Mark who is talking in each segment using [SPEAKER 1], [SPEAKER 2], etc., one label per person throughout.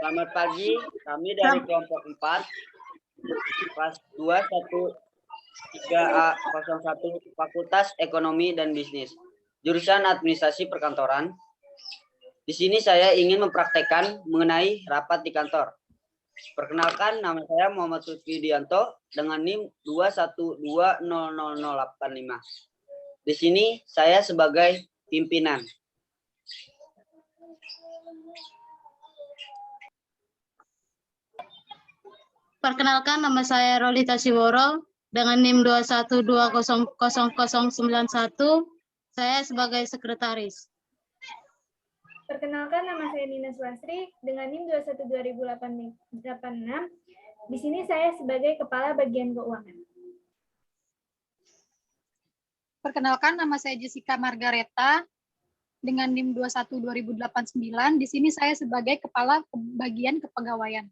[SPEAKER 1] Selamat pagi, kami dari kelompok 4, kelas 213A01 Fakultas Ekonomi dan Bisnis, jurusan Administrasi Perkantoran. Di sini saya ingin mempraktekkan mengenai rapat di kantor. Perkenalkan, nama saya Muhammad Lutfi Dianto dengan NIM 212000085. Di sini saya sebagai pimpinan.
[SPEAKER 2] Perkenalkan, nama saya Rolita Siworo dengan NIM 212000091. Saya sebagai sekretaris.
[SPEAKER 3] Perkenalkan, nama saya Nina Swasri dengan NIM 2122086. Di sini saya sebagai kepala bagian keuangan.
[SPEAKER 4] Perkenalkan, nama saya Jessica Margareta dengan NIM 2122089. Di sini saya sebagai kepala bagian kepegawaian.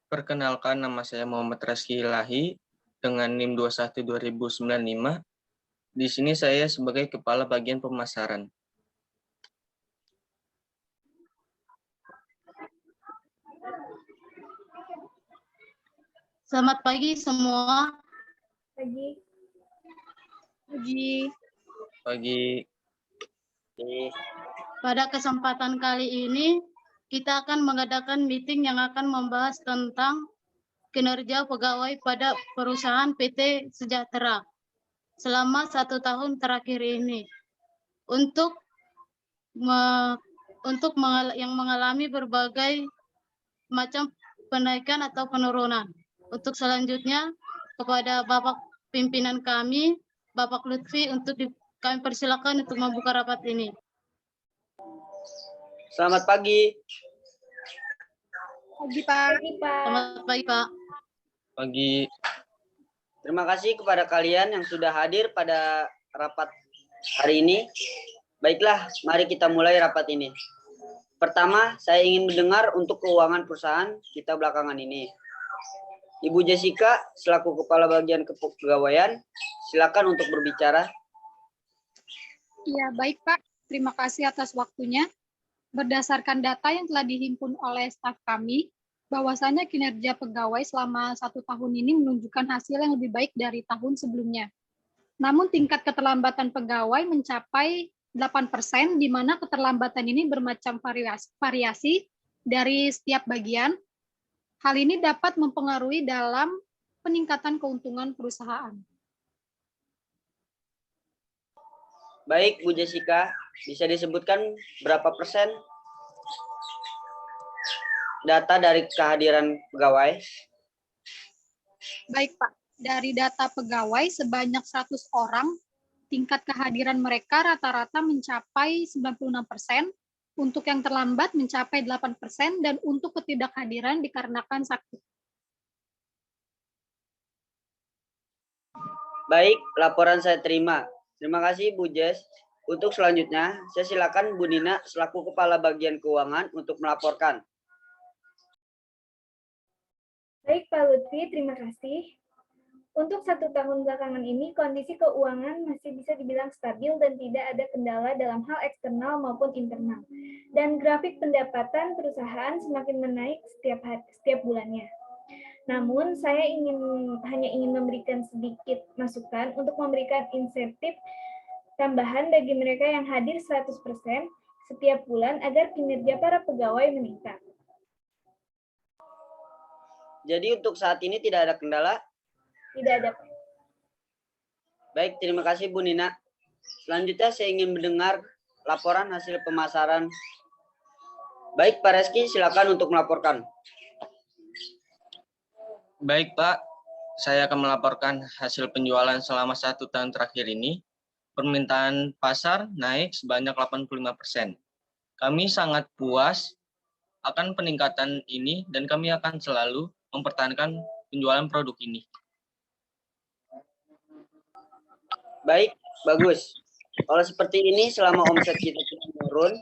[SPEAKER 5] Perkenalkan, nama saya Muhammad Rizky Ilahi dengan NIM 2122095. Di sini saya sebagai kepala bagian pemasaran.
[SPEAKER 2] Selamat pagi semua.
[SPEAKER 3] Pagi.
[SPEAKER 4] Pagi.
[SPEAKER 5] Pagi.
[SPEAKER 2] Pada kesempatan kali ini, kita akan mengadakan meeting yang akan membahas tentang kinerja pegawai pada perusahaan PT Sejahtera selama 1 tahun terakhir ini. Untuk yang mengalami berbagai macam penaikan atau penurunan. Untuk selanjutnya, kepada Bapak pimpinan kami, Bapak Lutfi, kami persilakan untuk membuka rapat ini.
[SPEAKER 1] Selamat pagi.
[SPEAKER 4] Pagi, Pak.
[SPEAKER 2] Selamat pagi, Pak.
[SPEAKER 5] Pagi.
[SPEAKER 1] Terima kasih kepada kalian yang sudah hadir pada rapat hari ini. Baiklah, mari kita mulai rapat ini. Pertama, saya ingin mendengar untuk keuangan perusahaan kita belakangan ini. Ibu Jessica, selaku Kepala Bagian Kepegawaian, silakan untuk berbicara.
[SPEAKER 4] Iya, baik Pak. Terima kasih atas waktunya. Berdasarkan data yang telah dihimpun oleh staf kami, bahwasanya kinerja pegawai selama 1 tahun ini menunjukkan hasil yang lebih baik dari tahun sebelumnya. Namun tingkat keterlambatan pegawai mencapai 8%, di mana keterlambatan ini bermacam variasi dari setiap bagian. Hal ini dapat mempengaruhi dalam peningkatan keuntungan perusahaan.
[SPEAKER 1] Baik, Bu Jessica, bisa disebutkan berapa persen data dari kehadiran pegawai?
[SPEAKER 4] Baik, Pak. Dari data pegawai sebanyak 100 orang, tingkat kehadiran mereka rata-rata mencapai 96%, untuk yang terlambat mencapai 8%, dan untuk ketidakhadiran dikarenakan sakit.
[SPEAKER 1] Baik, laporan saya terima. Terima kasih, Bu Jess. Untuk selanjutnya, saya silakan Bu Nina selaku Kepala Bagian Keuangan untuk melaporkan.
[SPEAKER 3] Baik, Pak Lutfi, terima kasih. Untuk 1 tahun belakangan ini, kondisi keuangan masih bisa dibilang stabil dan tidak ada kendala dalam hal eksternal maupun internal. Dan grafik pendapatan perusahaan semakin menaik setiap bulannya. Namun, saya hanya ingin memberikan sedikit masukan untuk memberikan insentif tambahan bagi mereka yang hadir 100% setiap bulan agar kinerja para pegawai meningkat.
[SPEAKER 1] Jadi untuk saat ini tidak ada kendala?
[SPEAKER 3] Tidak ada.
[SPEAKER 1] Baik, terima kasih Bu Nina. Selanjutnya saya ingin mendengar laporan hasil pemasaran. Baik, Pak Reski, silakan untuk melaporkan.
[SPEAKER 5] Baik, Pak. Saya akan melaporkan hasil penjualan selama 1 tahun terakhir ini. Permintaan pasar naik sebanyak 85%. Kami sangat puas akan peningkatan ini dan kami akan selalu mempertahankan penjualan produk ini.
[SPEAKER 1] Baik, bagus. Kalau seperti ini, selama omset kita menurun,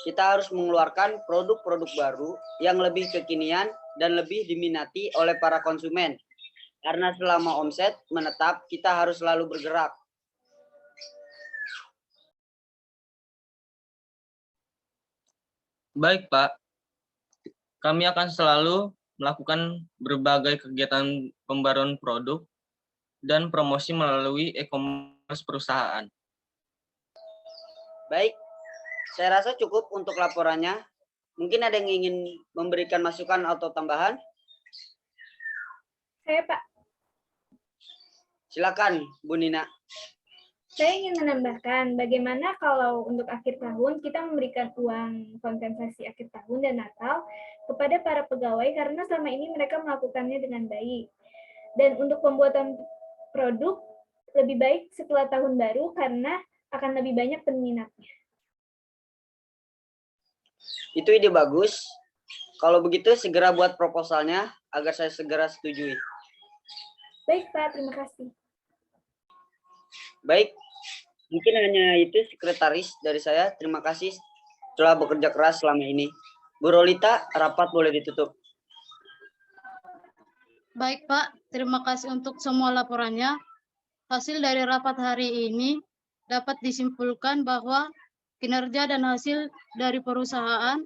[SPEAKER 1] kita harus mengeluarkan produk-produk baru yang lebih kekinian dan lebih diminati oleh para konsumen. Karena selama omset menetap, kita harus selalu bergerak.
[SPEAKER 5] Baik, Pak. Kami akan selalu melakukan berbagai kegiatan pembaruan produk dan promosi melalui e-commerce perusahaan.
[SPEAKER 1] Baik, saya rasa cukup untuk laporannya. Mungkin ada yang ingin memberikan masukan atau tambahan?
[SPEAKER 3] Saya, Pak.
[SPEAKER 1] Silakan, Bu Nina.
[SPEAKER 3] Saya ingin menambahkan, bagaimana kalau untuk akhir tahun kita memberikan uang kompensasi akhir tahun dan Natal kepada para pegawai karena selama ini mereka melakukannya dengan baik. Dan untuk pembuatan produk lebih baik setelah tahun baru karena akan lebih banyak peminatnya.
[SPEAKER 1] Itu ide bagus. Kalau begitu segera buat proposalnya agar saya segera setujui.
[SPEAKER 3] Baik, Pak. Terima kasih.
[SPEAKER 1] Baik, mungkin hanya itu sekretaris dari saya. Terima kasih telah bekerja keras selama ini. Bu Rolita, rapat boleh ditutup.
[SPEAKER 2] Baik, Pak. Terima kasih untuk semua laporannya. Hasil dari rapat hari ini dapat disimpulkan bahwa kinerja dan hasil dari perusahaan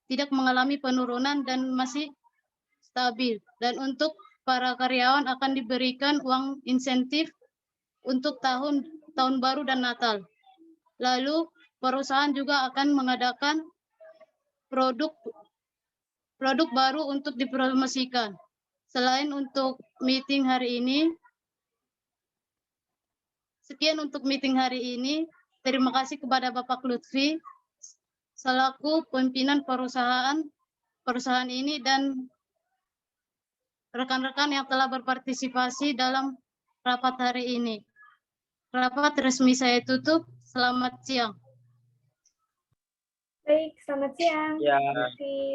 [SPEAKER 2] tidak mengalami penurunan dan masih stabil. Dan untuk para karyawan akan diberikan uang insentif untuk tahun baru dan Natal. Lalu perusahaan juga akan mengadakan produk baru untuk dipromosikan. Selain untuk meeting hari ini, sekian untuk meeting hari ini. Terima kasih kepada Bapak Lutfi selaku pimpinan perusahaan ini dan rekan-rekan yang telah berpartisipasi dalam rapat hari ini. Rapat resmi saya tutup. Selamat siang.
[SPEAKER 3] Baik, selamat siang.
[SPEAKER 1] Ya.
[SPEAKER 3] Terima kasih.